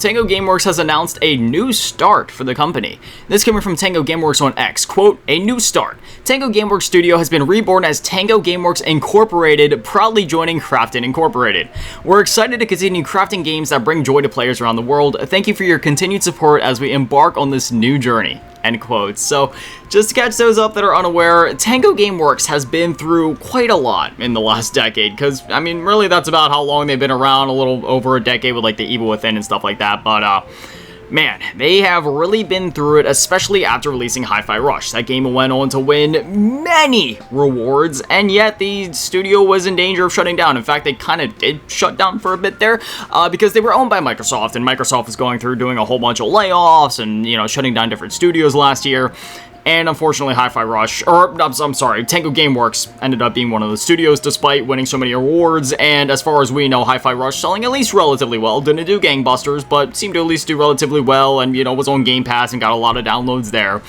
Tango Gameworks has announced a new start for the company. This coming from Tango Gameworks on X. Quote, a new start. Tango Gameworks Studio has been reborn as Tango Gameworks Incorporated, proudly joining Crafton Incorporated. We're excited to continue crafting games that bring joy to players around the world. Thank you for your continued support as we embark on this new journey. End quote. So, just to catch those up that are unaware, Tango Gameworks has been through quite a lot in the last decade, because, I mean, really that's about how long they've been around, a little over a decade with, like, the Evil Within and stuff like that, but, man, they have really been through it, especially after releasing Hi-Fi Rush. That game went on to win many rewards, and yet the studio was in danger of shutting down. In fact, they kind of did shut down for a bit there, because they were owned by Microsoft, and Microsoft was going through doing a whole bunch of layoffs and, you know, shutting down different studios last year. And unfortunately, Hi-Fi Rush, or I'm sorry, Tango Gameworks ended up being one of the studios despite winning so many awards, and as far as we know, Hi-Fi Rush selling at least relatively well. Didn't do gangbusters, but seemed to at least do relatively well, and, you know, was on Game Pass and got a lot of downloads there.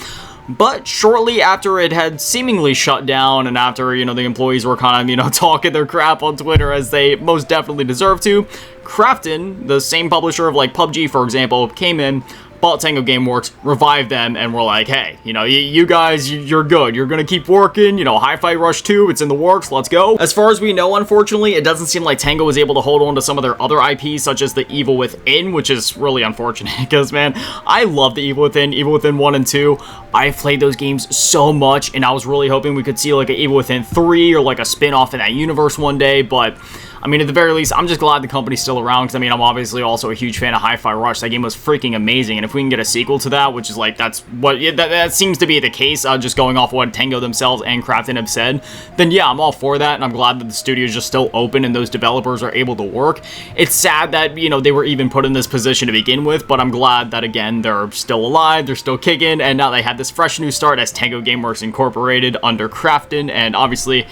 But shortly after it had seemingly shut down, and after, you know, the employees were kind of, you know, talking their crap on Twitter as they most definitely deserve to, Crafton, the same publisher of, like, PUBG, for example, came in, bought Tango Gameworks, revived them, and we're like, hey, you know, you guys, you're good. You're gonna keep working, you know, Hi-Fi Rush 2, it's in the works, let's go. As far as we know, unfortunately, it doesn't seem like Tango was able to hold on to some of their other IPs, such as the Evil Within, which is really unfortunate, because, man, I love the Evil Within 1 and 2. I've played those games so much, and I was really hoping we could see, like, an Evil Within 3, or, like, a spin-off in that universe one day, but I mean, at the very least, I'm just glad the company's still around, because, I mean, I'm obviously also a huge fan of Hi-Fi Rush. That game was freaking amazing, and if we can get a sequel to that, which is, like, that's what, that seems to be the case, just going off what Tango themselves and Crafton have said, then yeah, I'm all for that, and I'm glad that the studio is just still open and those developers are able to work. It's sad that, you know, they were even put in this position to begin with, but I'm glad that, again, they're still alive, they're still kicking, and now they have this fresh new start as Tango Gameworks Incorporated under Crafton, and obviously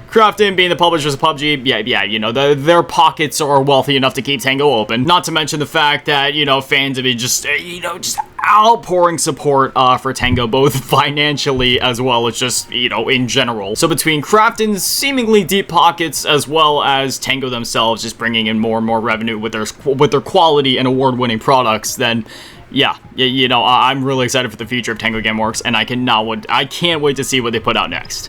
Crafton being the publishers of PUBG, yeah, you know, their pockets are wealthy enough to keep Tango open. Not to mention the fact that, you know, fans have been just, you know, just outpouring support for Tango, both financially as well as just, you know, in general. So between Crafton's seemingly deep pockets as well as Tango themselves just bringing in more and more revenue with their quality and award-winning products, then yeah, you know, I'm really excited for the future of Tango Gameworks, and I can't wait to see what they put out next.